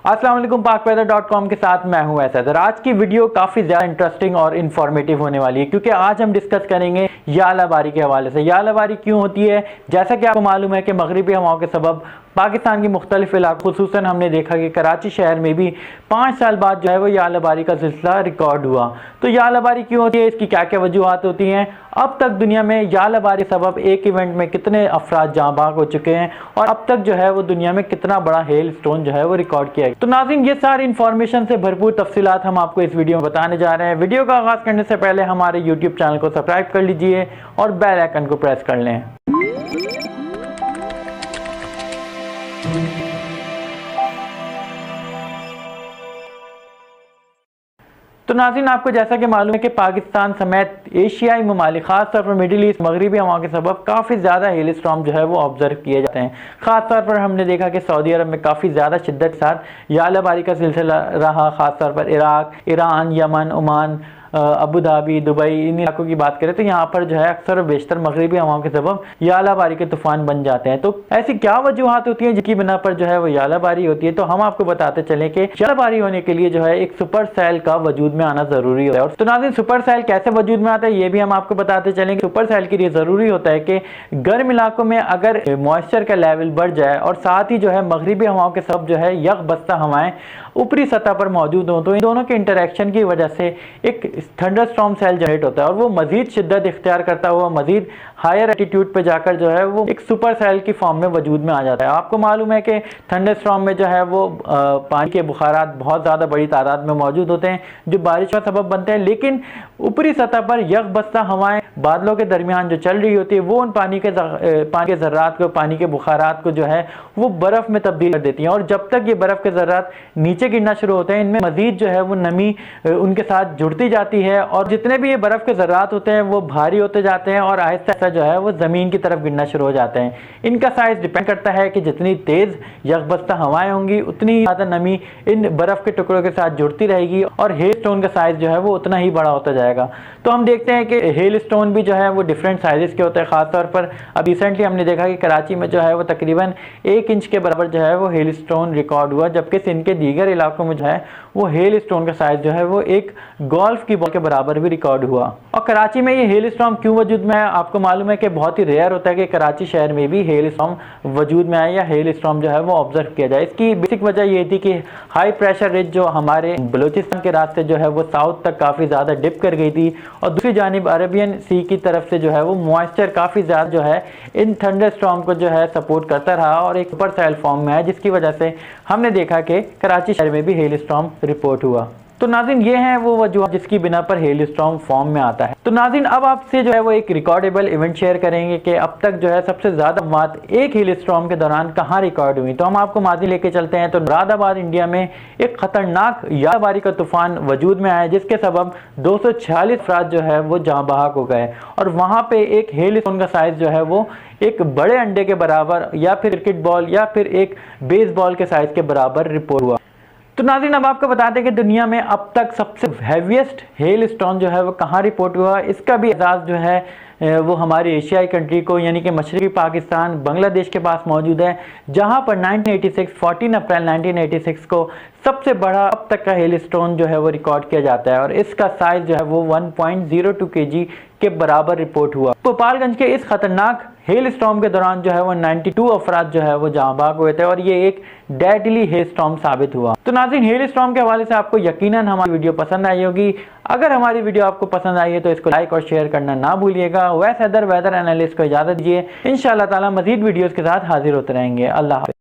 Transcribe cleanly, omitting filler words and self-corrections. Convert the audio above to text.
अस्सलाम वालेकुम, पाकवेदर.com के साथ मैं हूं असद। आज की वीडियो काफ़ी ज़्यादा इंटरेस्टिंग और इन्फॉर्मेटिव होने वाली है क्योंकि आज हम डिस्कस करेंगे याला बारी के हवाले से। याला बारी क्यों होती है? जैसा कि आपको मालूम है कि मगरिबी हवाओं के सबब पाकिस्तान के मुख्तलिफ इलाकों, खुसूसन हमने देखा कि कराची शहर में भी 5 साल बाद जो है वो याला बारी का सिलसिला रिकॉर्ड हुआ। तो याला बारी क्यों होती है, इसकी क्या क्या वजूहात होती हैं, अब तक दुनिया में याला बारी के सबब एक इवेंट में कितने अफराद जाँ बाग हो चुके हैं और अब तक जो है वो दुनिया में कितना बड़ा हेल स्टोन जो है वो रिकॉर्ड किया है। तो नाज़रीन, ये सारी इन्फॉर्मेशन से भरपूर तफसीलात हम आपको इस वीडियो में बताने जा रहे हैं। वीडियो का आगाज़ करने से पहले हमारे यूट्यूब चैनल को सब्सक्राइब कर लीजिए और बेल आइकन को प्रेस कर लें। तो नाज़रीन, आपको जैसा कि मालूम है कि पाकिस्तान समेत एशियाई ममालिक, खासतौर पर मिडिल ईस्ट, मगरबी हवा के सबब काफ़ी ज़्यादा हेल स्टॉर्म जो है वो ऑब्जर्व किए जाते हैं। ख़ासतौर पर हमने देखा कि सऊदी अरब में काफ़ी ज़्यादा शिद्दत के साथ याला बारी का सिलसिला रहा। ख़ासतौर पर Iraq, Iran, Yemen, Oman, Abu Dhabi, Dubai, इन इलाकों की बात करें तो यहाँ पर जो है अक्सर बेशतर मगरबी हवाओं के सबब याला बारी के तूफान बन जाते हैं। तो ऐसी क्या वजूहात होती हैं जिनकी बिना पर जो है वो याला बारी होती है? तो हम आपको बताते चलें कि याला बारी होने के लिए जो है एक सुपर सेल का वजूद में आना जरूरी होता है। तो नाज़रीन, सुपर सेल कैसे वजूद में आता है ये भी हम आपको बताते चलेंगे। सुपर सेल के लिए ज़रूरी होता है कि गर्म इलाकों में अगर मॉइस्चर का लेवल बढ़ जाए और साथ ही जो है मगरबी हवाओं के सबब जो है यक बस्ता हवाएं ऊपरी सतह पर मौजूद हों, तो इन दोनों के इंटरेक्शन की वजह से एक थंडरस्टॉर्म सेल जनरेट होता है और वो मजीद शिद्दत इख्तियार करता हुआ मजीद हायर एटीट्यूड पे जाकर जो है वो एक सुपर सेल की फॉर्म में वजूद में आ जाता है। आपको मालूम है कि थंडरस्टॉर्म में जो है वो पानी के बुखारात बहुत ज़्यादा बड़ी तादाद में मौजूद होते हैं जो बारिश का सबब बनते हैं, लेकिन ऊपरी सतह पर यक बस्ता हवाएं बादलों के दरमियान जो चल रही होती है वो उन पानी के ज़र्रात को, पानी के बुखारात को जो है वो बर्फ़ में तब्दील कर देती हैं। और जब तक ये बर्फ़ के ज़र्रात नीचे गिरना शुरू होते हैं, इनमें मजीद जो है वो नमी उनके साथ जुड़ती जाती है और जितने भी ये बर्फ़ के ज़र्रात होते हैं वो भारी होते जाते हैं और आहिस्ता आहिस्ता जो है वो ज़मीन की तरफ गिरना शुरू हो जाते हैं। इनका साइज़ डिपेंड करता है कि जितनी तेज़ यकबस्ता हवाएं होंगी उतनी ही ज़्यादा नमी इन बर्फ़ के टुकड़ों के साथ जुड़ती रहेगी और हेल स्टोन का साइज़ जो है वो उतना ही बड़ा होता जाएगा। तो हम देखते हैं कि हेल स्टोन भी जो है वो डिफरेंट साइज़ के होते हैं। ख़ासतौर पर अब रिसेंटली हमने देखा कि कराची में जो है वो तकरीबन 1 इंच के बराबर जो है वो हेल स्टोन रिकॉर्ड हुआ, जबकि सिंध के दीगर इलाकों में जो है वो हेल स्टोन का साइज़ जो है वो एक गोल्फ की बॉल के बराबर भी रिकॉर्ड हुआ। और कराची में ये हेल स्टॉर्म क्यों वजूद में है? आपको मालूम है कि बहुत ही रेयर होता है कि कराची शहर में भी हेल स्टॉर्म वजूद में आए या हेल स्टॉर्म जो है वो ऑब्जर्व किया जाए। इसकी बेसिक वजह ये थी कि हाई प्रेशर रिज जो हमारे बलूचिस्तान के रास्ते जो है वो साउथ तक काफ़ी ज़्यादा डिप कर गई थी और दूसरी जानिब अरेबियन सी की तरफ से जो है वो मॉइस्चर काफ़ी ज़्यादा जो है इन थंडर स्टॉर्म को जो है सपोर्ट करता रहा और एक सुपर सेल फॉर्म में है, जिसकी वजह से हमने देखा कि कराची शहर में भी हेल स्टॉर्म रिपोर्ट हुआ। तो नाज़रीन, ये हैं वो वजूहात जिसकी बिना पर हेल स्टॉर्म फॉर्म में आता है। तो नाज़रीन, अब आपसे जो है वो एक रिकॉर्डेबल इवेंट शेयर करेंगे कि अब तक जो है सबसे ज़्यादा बात एक हेल स्टॉर्म के दौरान कहाँ रिकॉर्ड हुई। तो हम आपको माजी लेके चलते हैं। तो मुरादाबाद इंडिया में एक ख़तरनाक याला बारी का तूफ़ान वजूद में आया जिसके सबब 246 अफराद जो है वो जाँ बहक हो गए और वहाँ पर एक हेल स्टोन का साइज़ जो है वो एक बड़े अंडे के बराबर या फिर क्रिकेट बॉल या फिर एक बेसबॉल के साइज़ के बराबर रिपोर्ट हुआ। तो नाज़रीन, अब आपको बता दें कि दुनिया में अब तक सबसे हैवीएस्ट हेल स्टॉर्म जो है वो कहाँ रिपोर्ट हुआ। इसका भी एजाज़ जो है वो हमारी एशियाई कंट्री को यानी कि मशरक़ी पाकिस्तान, बांग्लादेश के पास मौजूद है, जहाँ पर 14 अप्रैल 1986 को सबसे बड़ा अब तक का हेल स्टोन जो है वो रिकॉर्ड किया जाता है और इसका साइज़ जो है वो 1.02 kg के बराबर रिपोर्ट हुआ। भोपालगंज के इस खतरनाक हेल स्टॉर्म के दौरान जो है वो 92 अफराद जो है वो जाँ बाग हुए थे और ये एक डेडली हेल स्टॉर्म साबित हुआ। तो नाज़रीन, हेल स्टॉर्म के हवाले से आपको यकीनन हमारी वीडियो पसंद आई होगी। अगर हमारी वीडियो आपको पसंद आई है तो इसको लाइक और शेयर करना ना भूलिएगा। वैसे वेदर एनालिस्ट को इजाज़त दीजिए। इंशाअल्लाह ताला मज़ीद वीडियोज़ के साथ हाजिर होते रहेंगे। अल्लाह हाफ़िज़।